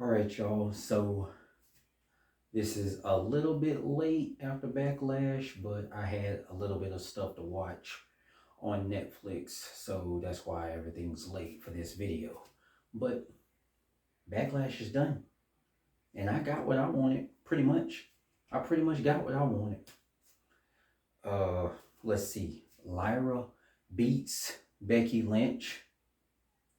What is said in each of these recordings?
All right, y'all. So this is a little bit late after Backlash, but I had a little bit of stuff to watch on Netflix, so that's why everything's late for this video. But Backlash is done, and I got what I wanted pretty much. I pretty much got what I wanted. Uh, let's see. Lyra beats Becky Lynch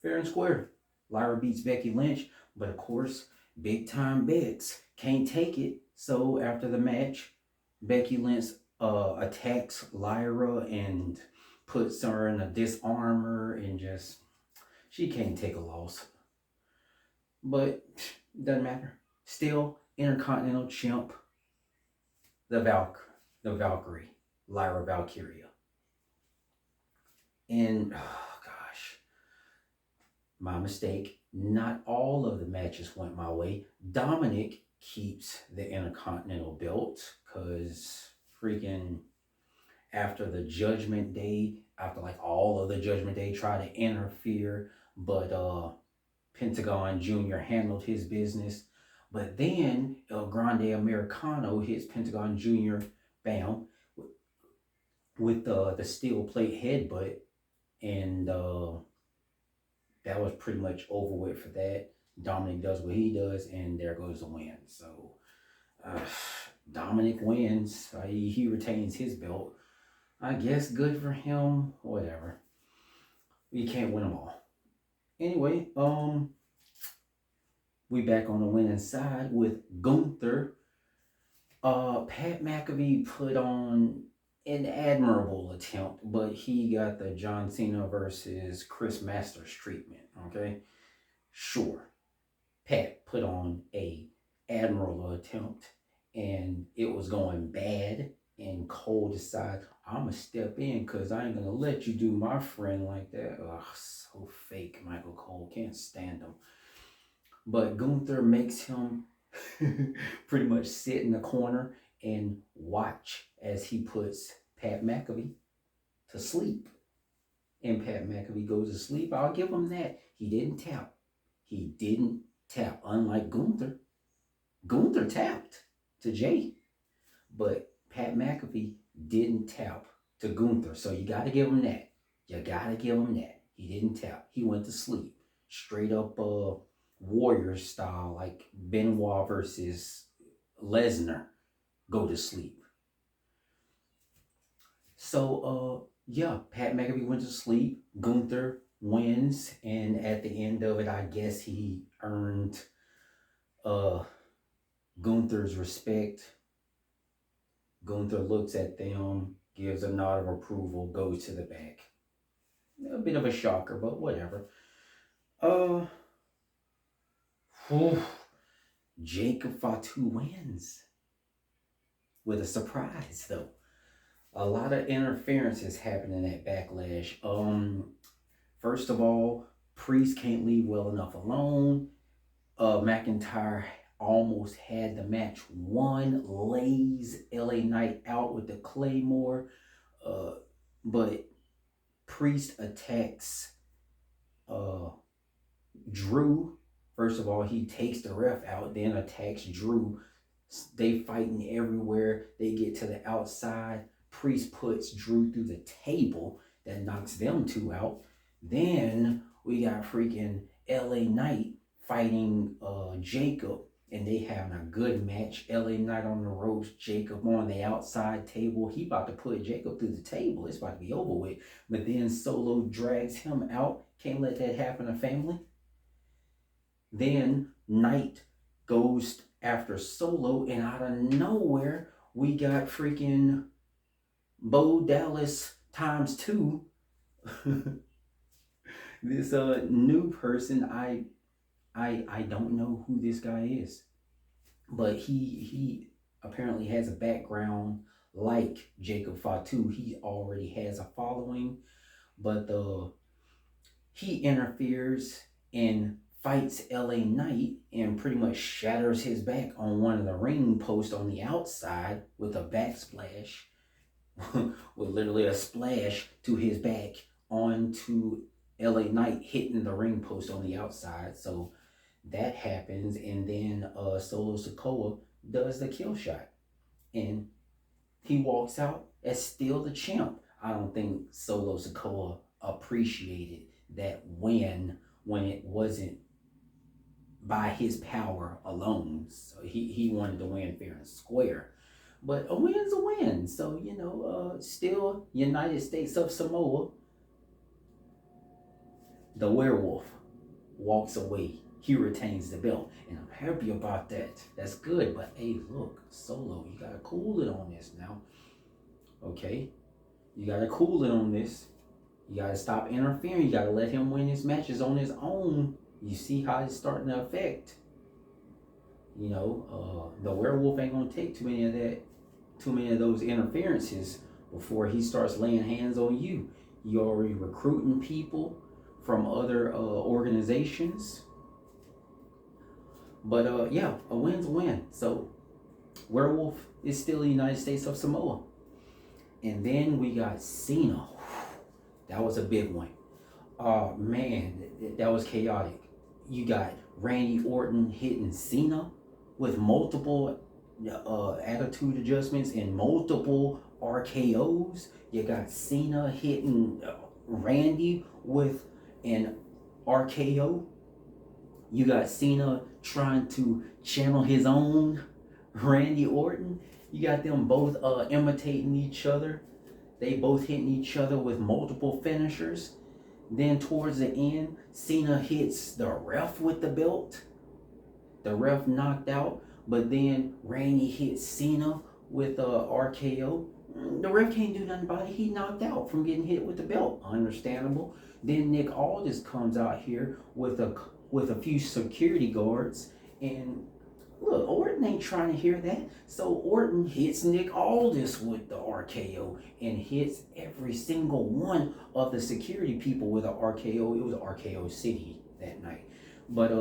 fair and square. Lyra beats Becky Lynch, but of course, big time Bex can't take it. So after the match, Becky Lynch attacks Lyra and puts her in a disarmor and just she can't take a loss. But doesn't matter. Still, Intercontinental Champ, the Valkyrie, Lyra Valkyria. And oh gosh, my mistake. Not all of the matches went my way. Dominic keeps the Intercontinental belt because freaking after the Judgment Day, after like all of the Judgment Day tried to interfere, but Pentagon Jr. handled his business. But then El Grande Americano hits Pentagon Jr. bam with the steel plate headbutt, and that was pretty much over with for that. Dominic does what he does, and there goes the win. So uh, Dominic wins. He retains his belt. I guess good for him. Whatever. We can't win them all. Anyway, we back on the winning side with Gunther. Pat McAfee put on an admirable attempt, but he got the John Cena versus Chris Masters treatment. Okay, sure, Pat put on a admirable attempt, and it was going bad. And Cole decided, I'ma step in because I ain't gonna let you do my friend like that. Ugh, so fake. Michael Cole, can't stand him. But Gunther makes him pretty much sit in the corner and watch as he puts Pat McAfee to sleep. And Pat McAfee goes to sleep. I'll give him that. He didn't tap. He didn't tap. Unlike Gunther. Gunther tapped to Jay. But Pat McAfee didn't tap to Gunther. So you got to give him that. You got to give him that. He didn't tap. He went to sleep. Straight up Warrior style, like Benoit versus Lesnar. Go to sleep. So, yeah, Pat McAfee went to sleep. Gunther wins. And at the end of it, I guess he earned Gunther's respect. Gunther looks at them, gives a nod of approval, goes to the back. A bit of a shocker, but whatever. Jacob Fatu wins. With a surprise, though. A lot of interference is happening at Backlash. First of all, Priest can't leave well enough alone. McIntyre almost had the match won, lays LA Knight out with the Claymore, but Priest attacks Drew. First of all, he takes the ref out, then attacks Drew. They fighting everywhere. They get to the outside. Priest puts Drew through the table. That knocks them two out. Then we got freaking LA Knight fighting Jacob, and they having a good match. LA Knight on the ropes, Jacob on the outside table. He about to put Jacob through the table. It's about to be over with. But then Solo drags him out. Can't let that happen to family. Then Knight goes after Solo, and out of nowhere, we got freaking Bo Dallas times 2. This new person, I don't know who this guy is, but he apparently has a background like Jacob Fatu. He already has a following, but he interferes and fights LA Knight and pretty much shatters his back on one of the ring posts on the outside with a backsplash, with literally a splash to his back onto LA Knight hitting the ring post on the outside. So That happens, and then Solo Sokoa does the kill shot, and he walks out as still the champ. I don't think Solo Sokoa appreciated that win when it wasn't by his power alone. So he wanted to win fair and square. But a win's a win. So, still United States of Samoa, the werewolf walks away. He retains the belt. And I'm happy about that. That's good. But hey, look, Solo, you gotta cool it on this now. Okay? You gotta cool it on this. You gotta stop interfering. You gotta let him win his matches on his own. You see how it's starting to affect. The werewolf ain't gonna take too many of those interferences before he starts laying hands on you. You already recruiting people from other organizations. But yeah, a win's a win. So werewolf is still the United States of Samoa. And then we got Cena. That was a big one. Man, that was chaotic. You got Randy Orton hitting Cena with multiple attitude adjustments and multiple RKOs. You got Cena hitting Randy with an RKO. You got Cena trying to channel his own Randy Orton. You got them both imitating each other. They both hitting each other with multiple finishers. Then towards the end, Cena hits the ref with the belt. The ref knocked out, but then Randy hits Cena with a RKO. The ref can't do nothing about it. He knocked out from getting hit with the belt. Understandable. Then Nick Aldis comes out here with a few security guards, and look, Orton ain't trying to hear that. So Orton hits Nick Aldis with the RKO and hits every single one of the security people with an RKO. It was RKO City that night. But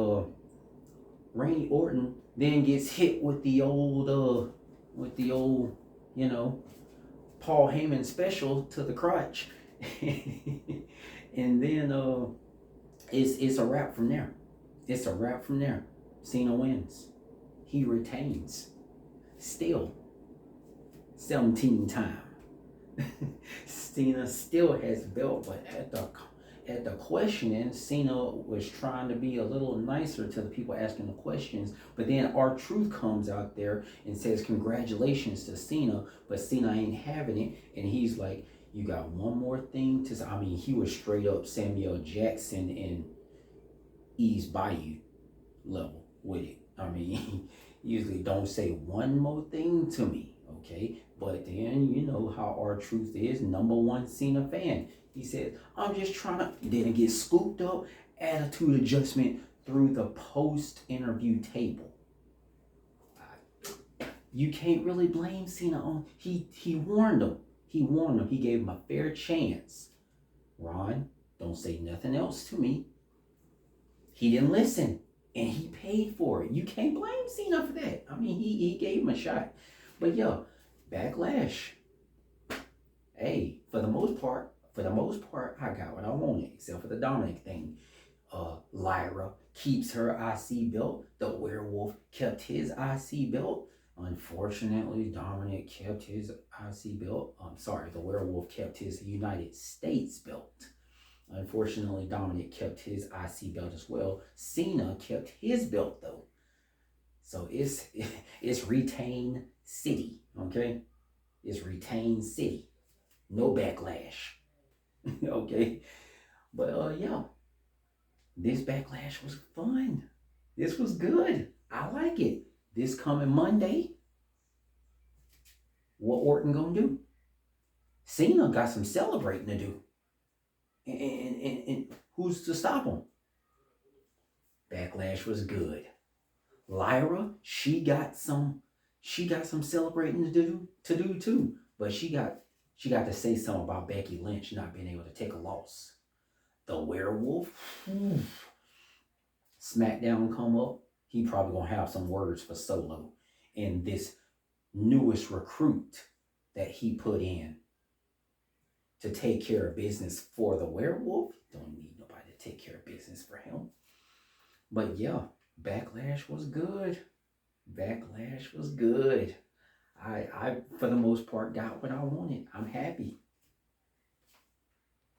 Randy Orton then gets hit with the old Paul Heyman special to the crotch. And then it's a wrap from there. It's a wrap from there. Cena wins. He retains. Still 17 time. Cena still has the belt, but at the questioning, Cena was trying to be a little nicer to the people asking the questions. But then R-Truth comes out there and says congratulations to Cena, but Cena ain't having it, and he's like, you got one more thing to say. I mean, he was straight up Samuel Jackson and East Bayou level with it. I mean, usually don't say one more thing to me, okay? But then, you know how R-Truth is, number one Cena fan. He said, I'm just trying to, then get scooped up, attitude adjustment through the post-interview table. You can't really blame Cena on, he warned him. He warned him. He gave him a fair chance. Ron, don't say nothing else to me. He didn't listen, and he paid for it. You can't blame Cena for that. I mean, he gave him a shot. But yeah, Backlash. Hey, for the most part, I got what I wanted, except for the Dominic thing. Lyra keeps her IC belt. The werewolf kept his IC belt. Unfortunately, Dominic kept his IC belt. The werewolf kept his United States belt. Unfortunately, Dominic kept his IC belt as well. Cena kept his belt though. So it's retain city, okay? It's retain city. No backlash. Okay? But yeah, this Backlash was fun. This was good. I like it. This coming Monday, what Orton gonna do? Cena got some celebrating to do. And who's to stop him? Backlash was good. Lyra, she got some celebrating to do too. But she got to say something about Becky Lynch not being able to take a loss. The werewolf, SmackDown come up. He probably gonna have some words for Solo and this newest recruit that he put in to take care of business for the werewolf. Don't need nobody to take care of business for him. But yeah, Backlash was good. Backlash was good. I for the most part got what I wanted. I'm happy.